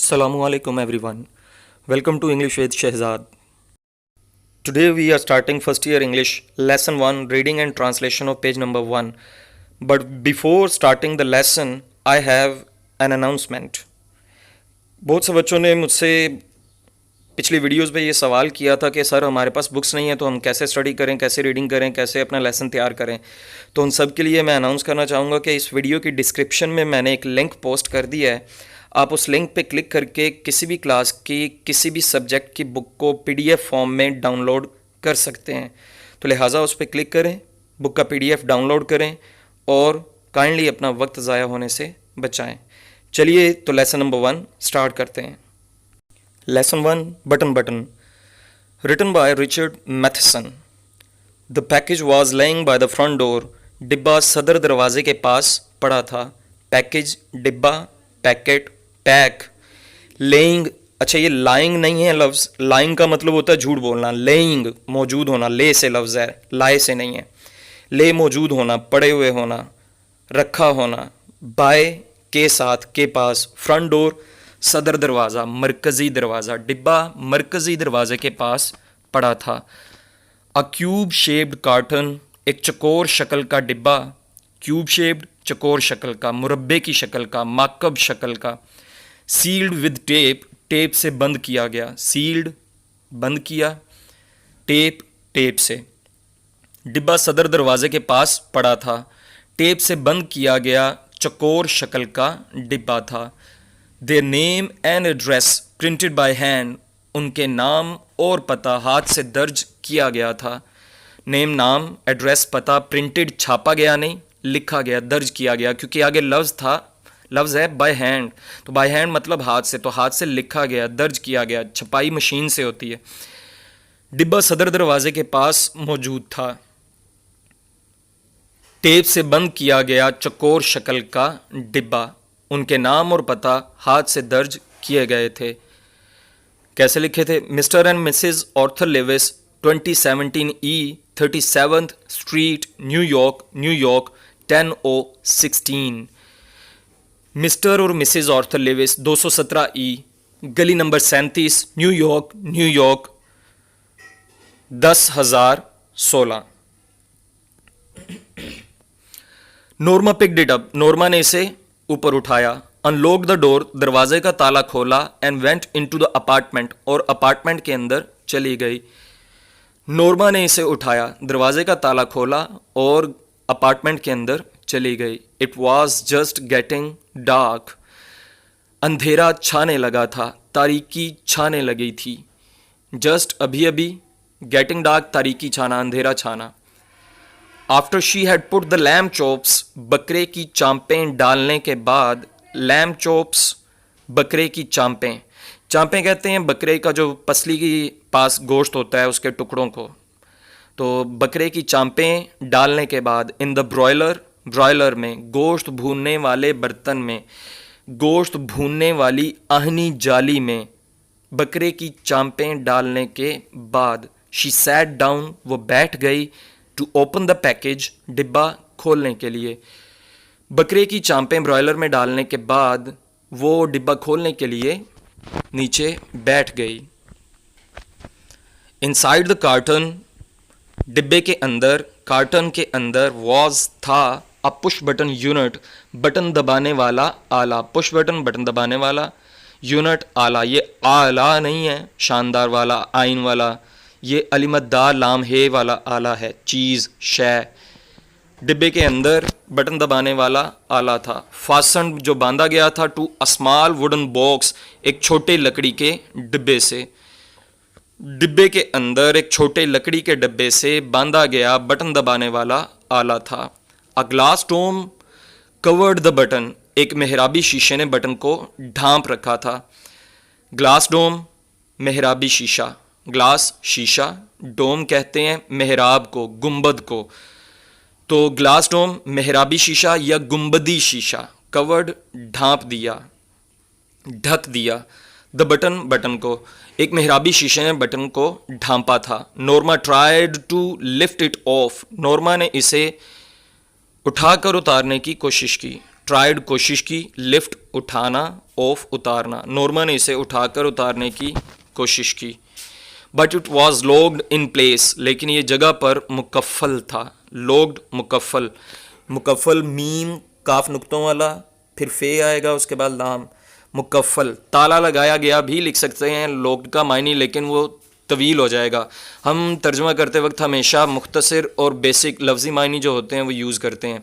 Assalamualaikum everyone. Welcome to English with Shehzad. Today we are starting first year English lesson 1 reading and translation of page number 1. But before starting the lesson I have an announcement. बहुत से बच्चों ने मुझसे पिछली videos पे ये सवाल किया था कि सर हमारे पास बुक्स नहीं है तो हम कैसे स्टडी करें, कैसे रीडिंग करें, कैसे अपना लेसन तैयार करें। तो उन सब के लिए मैं अनाउंस करना चाहूँगा कि इस वीडियो की डिस्क्रिप्शन में मैंने एक लिंक पोस्ट कर दिया है। आप उस लिंक पे क्लिक करके किसी भी क्लास की किसी भी सब्जेक्ट की बुक को पीडीएफ फॉर्म में डाउनलोड कर सकते हैं। तो लिहाजा उस पर क्लिक करें, बुक का पीडीएफ डाउनलोड करें और काइंडली अपना वक्त ज़ाया होने से बचाएं। चलिए तो लेसन नंबर 1 स्टार्ट करते हैं। Lesson 1 button written by Richard Matheson. The package was laying by the front door. डिब्बा सदर दरवाजे के पास पड़ा था। पैकेज डिब्बा, पैकेट, पैक। लेइंग, अच्छा ये लाइंग नहीं है लफ्ज़, लाइंग का मतलब होता है झूठ बोलना। लेइंग मौजूद होना, ले से लफ्ज़ है, लाए से नहीं है। ले मौजूद होना, पड़े हुए होना, रखा होना। बाय के साथ, के पास। फ्रंट डोर सदर दरवाज़ा, मरकज़ी दरवाज़ा। डिब्बा मरकज़ी दरवाजे के पास पड़ा था। अ क्यूब शेप्ड कार्टन, एक चकोर शक्ल का डिब्बा। क्यूब शेप्ड, चकोर शक्ल का, मुरब्बे की शक्ल का, माकब शक्ल का। सील्ड विद टेप, टेप से बंद किया गया। सील्ड बंद किया, टेप टेप से। डिब्बा सदर दरवाजे के पास पड़ा था। टेप से बंद किया गया चकोर शक्ल का डिब्बा था। Their name and address printed by hand, उनके नाम और पता हाथ से दर्ज किया गया था। नेम नाम, एड्रेस पता, प्रिंटेड छापा गया नहीं, लिखा गया, दर्ज किया गया, क्योंकि आगे लफ्ज़ था, लफ्ज़ है बाय हैंड। तो बाय हैंड मतलब हाथ से, तो हाथ से लिखा गया, दर्ज किया गया। छपाई मशीन से होती है। डिब्बा सदर दरवाजे के पास मौजूद था। टेप से बंद किया गया चकोर शक्ल का डिब्बा, उनके नाम और पता हाथ से दर्ज किए गए थे। कैसे लिखे थे? Mr and Mrs Arthur Lewis, 2017 E 37th street, New York, New York 10016। Mr और मिसेस ऑर्थर लेविस, 217 E, गली नंबर 37, New York, New York 10016। Norma picked it up, Norma ने इसे ऊपर उठाया। अनलॉक द डोर, दरवाजे का ताला खोला। And went into the apartment, और अपार्टमेंट के अंदर चली गई। नॉर्मा ने इसे उठाया, दरवाजे का ताला खोला और अपार्टमेंट के अंदर चली गई। It was just getting dark, अंधेरा छाने लगा था, तारीकी छाने लगी थी। जस्ट अभी अभी, गेटिंग डार्क तारीकी छाना, अंधेरा छाना। After she had put the lamb chops, बकरे की चांपें डालने के बाद। लैम्ब चॉप्स, बकरे की चांपें। चांपें कहते हैं बकरे का जो पसली की पास गोश्त होता है उसके टुकड़ों को। तो बकरे की चांपें डालने के बाद। इन द ब्रॉयलर, ब्रॉयलर में, गोश्त भूनने वाले बर्तन में, गोश्त भूनने वाली आहनी जाली में। बकरे की चांपें डालने के बाद। शी सैट डाउन, वो बैठ गई। टू ओपन द पैकेज, डिब्बा खोलने के लिए। बकरे की चांपें ब्रॉयलर में डालने के बाद वो डिब्बा खोलने के लिए नीचे बैठ गई। इनसाइड द कार्टन, डिब्बे के अंदर, कार्टन के अंदर। वॉज था a push button unit, button दबाने वाला आला। पुश बटन, बटन दबाने वाला, यूनिट आला। ये आला नहीं है शानदार वाला, आइन वाला, ये अलिमतदार लाम हे वाला आला है, चीज़, शय। डिब्बे के अंदर बटन दबाने वाला आला था। फासन, जो बांधा गया था। To a small wooden box, एक छोटे लकड़ी के डिब्बे से। डिब्बे के अंदर एक छोटे लकड़ी के डिब्बे से बांधा गया बटन दबाने वाला आला था। A glass dome covered the button, एक मेहराबी शीशे ने बटन को ढांप रखा था। ग्लास डोम, मेहराबी शीशा। ग्लास शीशा, डोम कहते हैं मेहराब को, गुंबद को। तो ग्लास डोम, मेहराबी शीशा या गुंबदी शीशा। कवर्ड, ढांप दिया, ढक दिया। द बटन, बटन को। एक मेहराबी शीशे ने बटन को ढांपा था। Norma tried to lift it off, Norma ने इसे उठाकर उतारने की कोशिश की। ट्राइड कोशिश की, लिफ्ट उठाना, ऑफ उतारना, नॉर्मा ने इसे उठाकर उतारने की कोशिश की। But it was locked in place, लेकिन ये जगह पर मुकफ़ल था। लॉक्ड मुकफ़ल, मुकफ़ल मीम काफ नुक्तों वाला, फिर फे आएगा उसके बाद लाम, मुकफ़ल ताला लगाया गया भी लिख सकते हैं लॉक्ड का मायने, लेकिन वो तवील हो जाएगा। हम तर्जुमा करते वक्त हमेशा मुख्तसर और बेसिक लफ्ज़ी मायने जो होते हैं वो यूज़ करते हैं।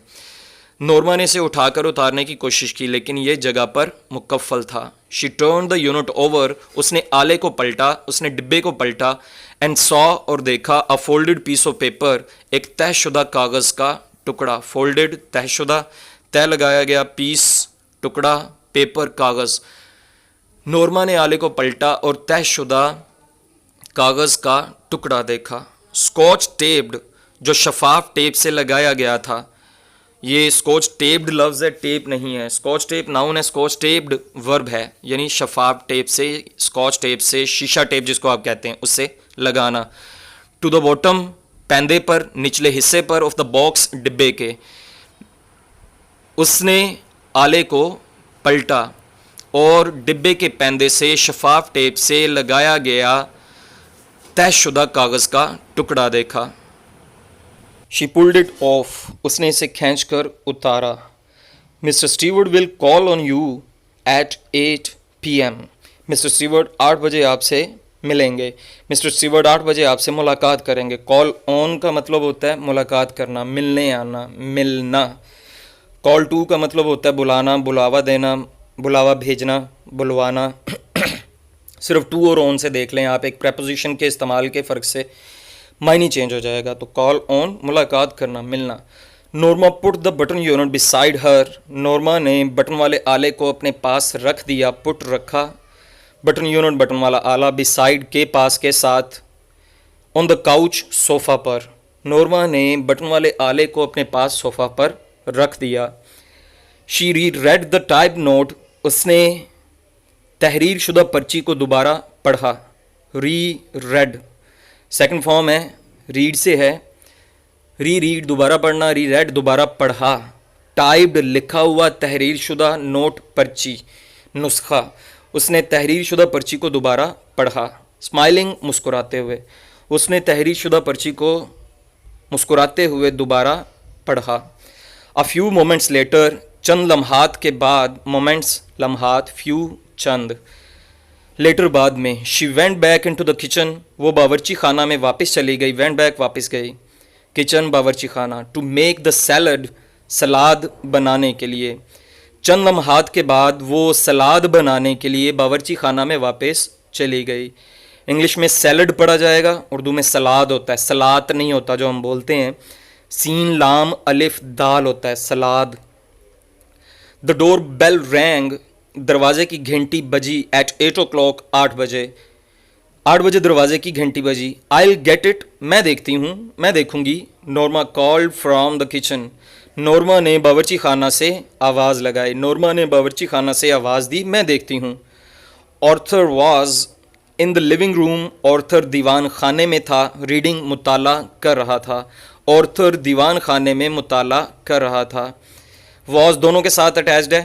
नॉर्मा ने इसे उठाकर उतारने की कोशिश की, लेकिन ये जगह पर मुकफ़ल था। She turn the unit over, उसने आले को पलटा, उसने डिब्बे को पलटा। एंड सॉ, और देखा, अ फोल्डेड पीस ऑफ पेपर, एक तहशुदा कागज़ का टुकड़ा। फोल्डेड तहशुदा, तय लगाया गया, पीस टुकड़ा, पेपर कागज़। नॉर्मा ने आले को पलटा और तहशुदा कागज़ का टुकड़ा देखा। स्कॉच टेप्ड, जो शफाफ टेप से लगाया गया था। ये स्कॉच टेप्ड लफ्ज़ है, टेप नहीं है। स्कॉच टेप नाउन है, स्कॉच टेप्ड वर्ब है, यानी शफाफ टेप से, स्कॉच टेप से, शीशा टेप जिसको आप कहते हैं, उससे लगाना। टू द बॉटम, पैंदे पर, निचले हिस्से पर, ऑफ द बॉक्स, डिब्बे के। उसने आले को पलटा और डिब्बे के पैंदे से शफाफ टेप से लगाया गया तहशुदा कागज़ का टुकड़ा देखा। शी पुल्ड इट ऑफ, उसने इसे खींच कर उतारा। Mister Steward will call on you at 8 PM, mister Steward 8 बजे आपसे मिलेंगे। मिस्टर स्टीवर्ड 8 बजे आपसे मुलाकात करेंगे। कॉल ऑन का मतलब होता है मुलाकात करना, मिलने आना, मिलना। कॉल टू का मतलब होता है बुलाना, बुलावा देना, बुलावा भेजना, बुलवाना। सिर्फ टू और ऑन से देख लें आप, एक प्रेपोजिशन के इस्तेमाल के फ़र्क से मायने चेंज हो जाएगा। तो कॉल ऑन, मुलाकात करना, मिलना। Norma put the button unit beside her, Norma ने बटन वाले आले को अपने पास रख दिया। पुट रखा, बटन यूनिट बटन वाला आला, बिसाइड के पास के साथ, ऑन द काउच सोफ़ा पर। नॉर्मा ने बटन वाले आले को अपने पास सोफ़ा पर रख दिया। शी री रेड द टाइप नोट, उसने तहरीर शुदा पर्ची को दोबारा पढ़ा। री रेड सेकंड फॉर्म है, रीड से है। री रीड दोबारा पढ़ना, री रेड दोबारा पढ़ा। टाइप्ड लिखा हुआ तहरीर शुदा नोट पर्ची, नुस्खा। उसने तहरीर शुदा पर्ची को दोबारा पढ़ा। स्माइलिंग मुस्कुराते हुए, उसने तहरीर शुदा पर्ची को मुस्कुराते हुए दोबारा पढ़ा। अ फ्यू मोमेंट्स लेटर, चंद लम्हात के बाद, मोमेंट्स लम्हात, फ्यू चंद, लेटर बाद में। She went back in to the kitchen, वो बावर्ची खाना में वापस चली गई। वेंट बैक वापस गई, किचन बावर्ची खाना। टू मेक द सैलड, सलाद बनाने के लिए। चंद लम्हात के बाद वो सलाद बनाने के लिए बावर्ची खाना में वापस चली गई। इंग्लिश में सैलड पढ़ा जाएगा, उर्दू में सलाद होता है, सलात नहीं होता जो हम बोलते हैं। सीन लाम अलिफ दाल होता है, सलाद। द डोर बेल रैंग, दरवाजे की घंटी बजी। एट 8 o'clock, 8 बजे। 8 बजे दरवाजे की घंटी बजी। आई विल गेट इट, मैं देखती हूँ, मैं देखूंगी। Norma called from the kitchen, Norma ने बावर्ची खाना से आवाज़ लगाई। नॉर्मा ने बावर्ची खाना से आवाज़ दी, मैं देखती हूँ। Arthur was in the living room, Arthur दीवान खाने में था। रीडिंग, मुताला कर रहा था। ऑर्थर दीवान खाने में मुताला कर रहा था। वॉज दोनों के साथ अटैच्ड है,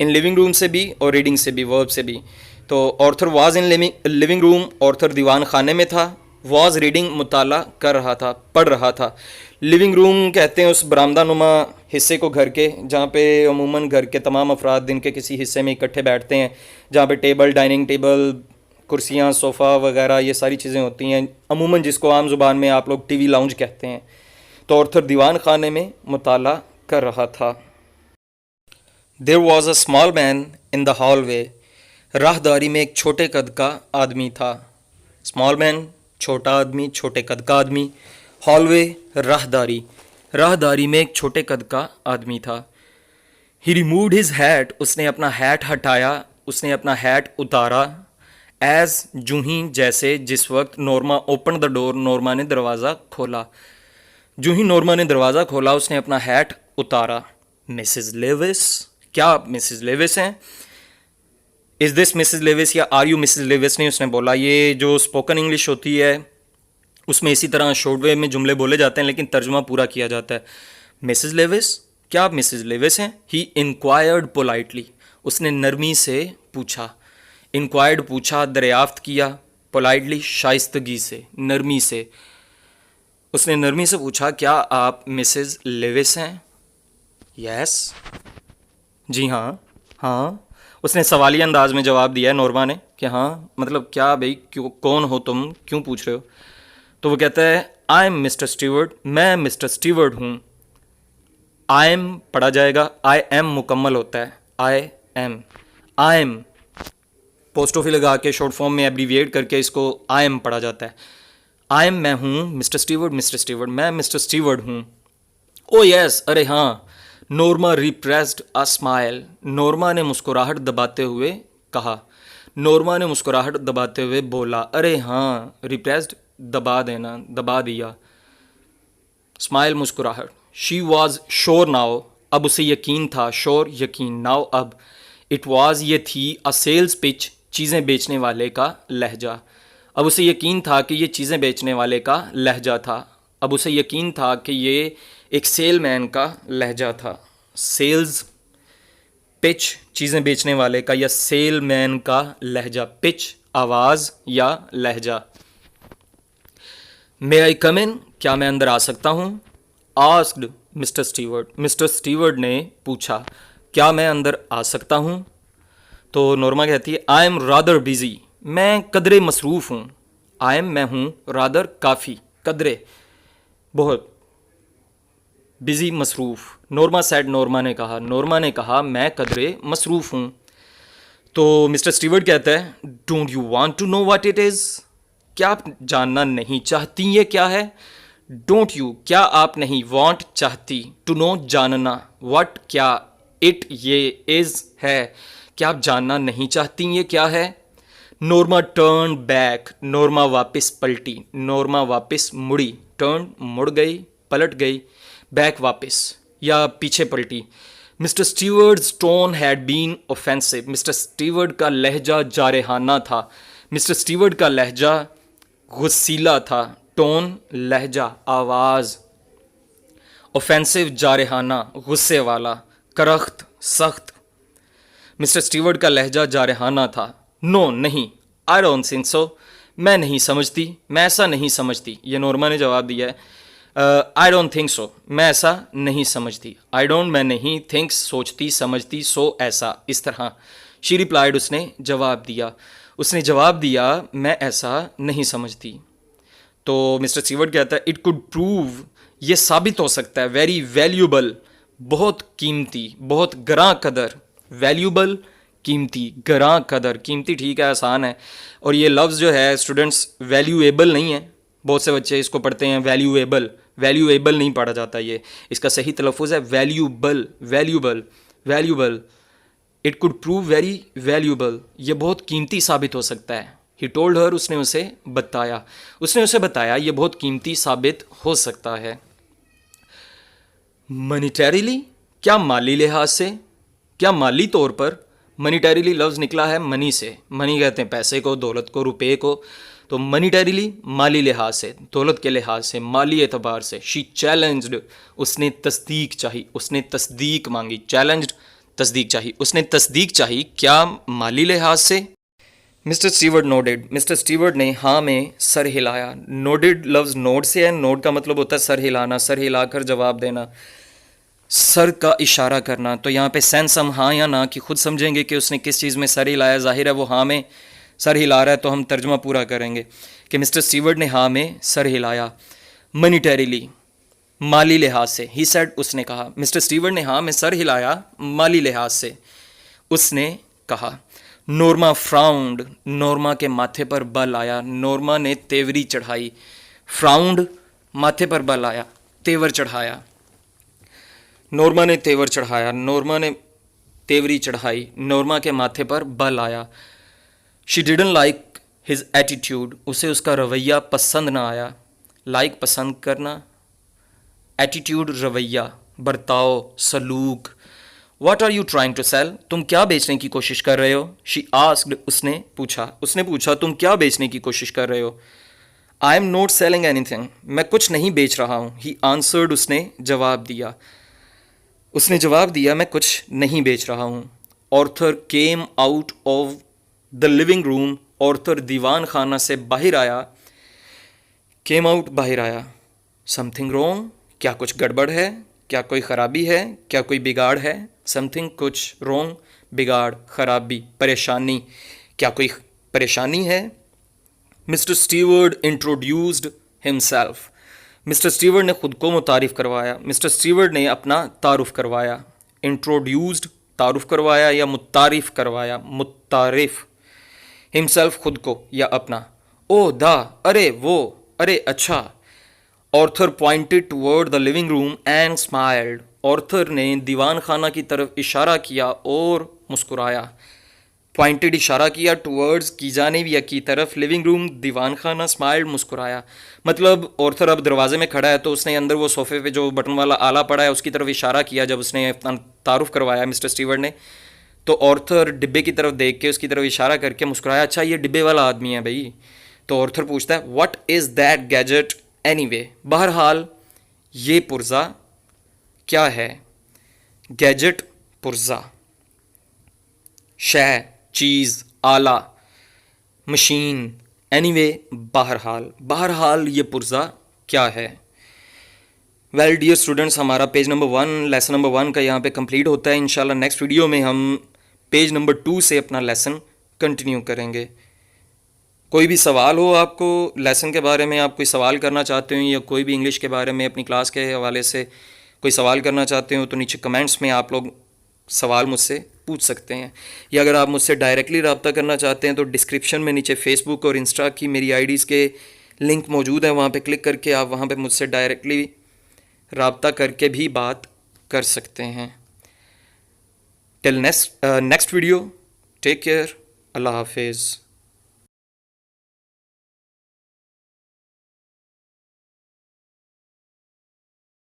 इन लिविंग रूम से भी और रीडिंग से भी, वर्ब से भी। तो Arthur was in living room, Arthur दीवान खाने में था। वाज रीडिंग, मुताला कर रहा था, पढ़ रहा था। लिविंग रूम कहते हैं उस बरामदानुमा हिस्से को घर के, जहाँ पे अमूमन घर के तमाम अफराद दिन के किसी हिस्से में इकट्ठे बैठते हैं, जहाँ पे टेबल, डाइनिंग टेबल, कुर्सियाँ, सोफ़ा वगैरह ये सारी चीज़ें होती हैं। अमूमन जिसको आम ज़ुबान में आप लोग टीवी लाउंज कहते हैं। तो ऑर्थर दीवान खाने में मुताला कर रहा था। There was a small man in the hallway, राहदारी में एक छोटे कद का आदमी था। स्मॉल मैन छोटा आदमी, छोटे कद का आदमी। हॉलवे राहदारी, राहदारी में एक छोटे कद का आदमी था। ही रिमूव्ड हिज हैट, उसने अपना हैट हटाया, उसने अपना हैट उतारा। एज जूँ ही जैसे, जिस वक्त। Norma open the door, Norma ने दरवाज़ा खोला। जूँ ही नॉर्मा ने दरवाज़ा खोला, उसने अपना हैट उतारा। मिसेस लेविस, क्या आप मिसेस लेविस हैं? इज़ दिस मिसेस लेविस या आर यू मिसेस लेविस नहीं उसने बोला। ये जो स्पोकन इंग्लिश होती है उसमें इसी तरह शॉर्ट वे में जुमले बोले जाते हैं, लेकिन तर्जुमा पूरा किया जाता है। मिसेस लेविस, क्या आप मिसेस लेविस हैं? ही इंक्वायर्ड पोलाइटली, उसने नरमी से पूछा। इंक्वायर्ड पूछा, दरियाफ्त किया। पोलाइटली शाइस्तगी से, नरमी से। उसने नरमी से पूछा, क्या आप मिसेस लेविस हैं? यस। जी हाँ। हाँ। उसने सवालिया अंदाज में जवाब दिया नॉर्मा ने कि हाँ, मतलब क्या भाई, क्यों, कौन हो तुम, क्यों पूछ रहे हो? तो वो कहता है, आई एम मिस्टर स्टीवर्ड, मैं मिस्टर स्टीवर्ड हूँ। आई एम पढ़ा जाएगा, आई एम मुकम्मल होता है, आई एम पोस्टोफी लगा के शॉर्ट फॉर्म में एब्रीविएट करके इसको आई एम पढ़ा जाता है। आई एम मैं हूँ, मिस्टर स्टीवर्ड मैं मिस्टर स्टीवर्ड हूँ। ओ यस, अरे हाँ। Norma repressed a smile, Norma ने मुस्कुराहट दबाते हुए कहा। नॉर्मा ने मुस्कुराहट दबाते हुए बोला, अरे हाँ। रिप्रेस्ड दबा देना, दबा दिया। स्माइल मुस्कुराहट। शी वॉज श्योर नाउ, अब उसे यकीन था। श्योर यकीन, नाउ अब। इट वॉज ये थी, अ सेल्स पिच, चीज़ें बेचने वाले का लहजा। अब उसे यकीन था कि ये चीज़ें बेचने वाले का लहजा था। अब उसे यकीन था कि ये एक सेलमैन का लहजा था। सेल्स पिच, चीज़ें बेचने वाले का, या सेलमैन का लहजा। पिच, आवाज़ या लहजा। मे आई कम इन, क्या मैं अंदर आ सकता हूँ? Asked mister steward, mister steward ने पूछा, क्या मैं अंदर आ सकता हूँ? तो नॉर्मा कहती है, आई एम रादर बिजी, मैं कदरे मसरूफ़ हूँ। आई एम मैं हूँ, रादर काफ़ी, कदरे बहुत, बिजी मसरूफ़। नॉर्मा सेड, नॉर्मा ने कहा मैं कदरे मसरूफ़ हूँ। तो मिस्टर स्टीवर्ड कहता है, don't you want to know what it is, क्या आप जानना नहीं चाहती ये क्या है? डोंट यू, क्या आप नहीं, वांट चाहती, टू नो जानना, व्हाट क्या, इट ये, इज़ है, क्या आप जानना नहीं चाहती ये क्या है? नॉर्मा टर्न बैक, नॉर्मा वापस पलटी, नॉर्मा वापस मुड़ी। टर्न मुड़ गई, पलट गई। बैक वापस या पीछे पलटी। Mister Steward's tone had been offensive, mister Steward का लहजा जारहाना था। मिस्टर स्टीवर्ड का लहजा गुस्सीला था। टोन लहजा, आवाज़। ऑफेंसिव जारहाना, गुस्से वाला। करख्त, सख्त। मिस्टर स्टीवर्ड का लहजा जारहाना था। नो नहीं, आई डोंट थिंक सो, मैं नहीं समझती, मैं ऐसा नहीं समझती। ये नॉर्मा ने जवाब दिया है। आई डोंट थिंक सो, मैं ऐसा नहीं समझती। आई डोंट मैं नहीं, थिंक्स सोचती, समझती, सो ऐसा, इस तरह। शी रिप्लाइड, उसने जवाब दिया। उसने जवाब दिया, मैं ऐसा नहीं समझती। तो मिस्टर स्टीवर्ड कहता है, इट कुड प्रूव, ये साबित हो सकता है, वेरी वैल्यूबल, बहुत कीमती, बहुत गरां कदर। वैल्यूबल, कीमती, गरां कदर। कीमती ठीक है, आसान है। और ये लफ्ज़ जो है स्टूडेंट्स, वैल्यूएबल नहीं है। बहुत से बच्चे इसको पढ़ते हैं वैल्यूएबल, वैल्यूएबल नहीं पढ़ा जाता ये। इसका सही तलफ़ुज़ है valuable, valuable, valuable. It could prove very valuable, ये बहुत कीमती साबित हो सकता है। ही टोल्ड हर, उसने उसे बताया। उसने उसे बताया ये बहुत कीमती साबित हो सकता है। मनीटरीली, क्या माली लिहाज से, क्या माली तौर पर। मनीटरीली लफ्ज़ निकला है मनी से। मनी कहते हैं पैसे को, दौलत को, रुपए को। तो मनीटरीली, माली लिहाज से, दौलत के लिहाज से, माली एतबार से। शी चैलेंज्ड, उसने तस्दीक चाही, उसने तस्दीक मांगी। चैलेंज्ड, तस्दीक चाही, उसने तस्दीक चाही, क्या माली लिहाज से। Mister steward nodded, mister steward ने हाँ में सर हिलाया। नोडेड लफ्ज़ नोड से है। नोड का मतलब होता है सर हिलाना, सर हिलाकर जवाब देना, सर का इशारा करना। तो यहाँ पे सेंस हम हाँ या ना कि खुद समझेंगे कि उसने किस चीज़ में सर हिलाया। जाहिर है वो हाँ में सर हिला रहा है, तो हम तर्जमा पूरा करेंगे कि मिस्टर स्टीवर्ड ने हाँ में सर हिलाया। मनीटरीली, माली लिहाज से। ही सेड, उसने कहा। मिस्टर स्टीवर्ड ने हाँ में सर हिलाया माली लिहाज से, उसने कहा। नॉर्मा फ्राउंड, नॉर्मा के माथे पर बल आया। नॉर्मा ने तेवरी चढ़ाई। फ्राउंड, माथे पर बल आया, तेवर चढ़ाया। नॉर्मा ने तेवर चढ़ाया, नॉर्मा ने तेवरी चढ़ाई, नॉर्मा के माथे पर बल आया। She didn't like his attitude, उसे उसका रवैया पसंद ना आया। लाइक पसंद करना, एटीट्यूड रवैया, बर्ताव, सलूक। What are you trying to sell? तुम क्या बेचने की कोशिश कर रहे हो? She asked, उसने पूछा तुम क्या बेचने की कोशिश कर रहे हो? I am not selling anything, मैं कुछ नहीं बेच रहा हूँ। He answered, उसने जवाब दिया मैं कुछ नहीं बेच रहा हूँ। Arthur came out of the living room, Arthur दीवान खाना से बाहर आया। केम आउट बाहर आया। समथिंग रॉन्ग, क्या कुछ गड़बड़ है, क्या कोई ख़राबी है, क्या कोई बिगाड़ है। समथिंग कुछ, रॉन्ग बिगाड़, खराबी, परेशानी, क्या कोई परेशानी है। Mister steward introduced himself, mister steward ने खुद को मुतारिफ़ करवाया, मिस्टर स्टीवर्ड ने अपना तारुफ करवाया। इंट्रोड्यूस्ड तारुफ करवाया या मुतारिफ़ करवाया, मुतारिफ़। हिमसेल्फ खुद को या अपना। ओह दा, अरे वो, अरे अच्छा। Arthur pointed toward the living room and smiled, Arthur ने दीवान खाना की तरफ इशारा किया और मुस्कुराया। पॉइंटेड इशारा किया, टूवर्ड्स की जानिब या की तरफ, लिविंग रूम दीवान खाना, स्माइल्ड मुस्कुराया। मतलब ऑर्थर अब दरवाजे में खड़ा है तो उसने अंदर वो सोफे पे जो बटन वाला आला पड़ा है उसकी तरफ इशारा किया जब उसने अपना तारुफ करवाया मिस्टर स्टीवर्ड ने। तो ऑर्थर डिब्बे की तरफ देख के उसकी तरफ इशारा करके मुस्कुराया, अच्छा ये डिब्बे वाला आदमी है भाई। तो ऑर्थर पूछता है what is that gadget anyway, बहरहाल ये पुर्जा क्या है। गैजेट पुर्जा, शय, चीज़, आला, मशीन, एनीवे बहरहाल, बहरहाल ये पुर्जा क्या है। वेल डियर स्टूडेंट्स, हमारा पेज नंबर 1 लेसन नंबर 1 का यहाँ पे कंप्लीट होता है। इंशाल्लाह नेक्स्ट वीडियो में हम पेज नंबर 2 से अपना लेसन कंटिन्यू करेंगे। कोई भी सवाल हो आपको लेसन के बारे में, आप कोई सवाल करना चाहते हो या कोई भी इंग्लिश के बारे में अपनी क्लास के हवाले से कोई सवाल करना चाहते हो तो नीचे कमेंट्स में आप लोग सवाल मुझसे पूछ सकते हैं। या अगर आप मुझसे डायरेक्टली रब्ता करना चाहते हैं तो डिस्क्रिप्शन में नीचे फेसबुक और इंस्टा की मेरी आईडीज़ के लिंक मौजूद है, वहाँ पे क्लिक करके आप वहाँ पे मुझसे डायरेक्टली रब्ता करके भी बात कर सकते हैं। Till next video, take care, अल्लाह हाफिज़।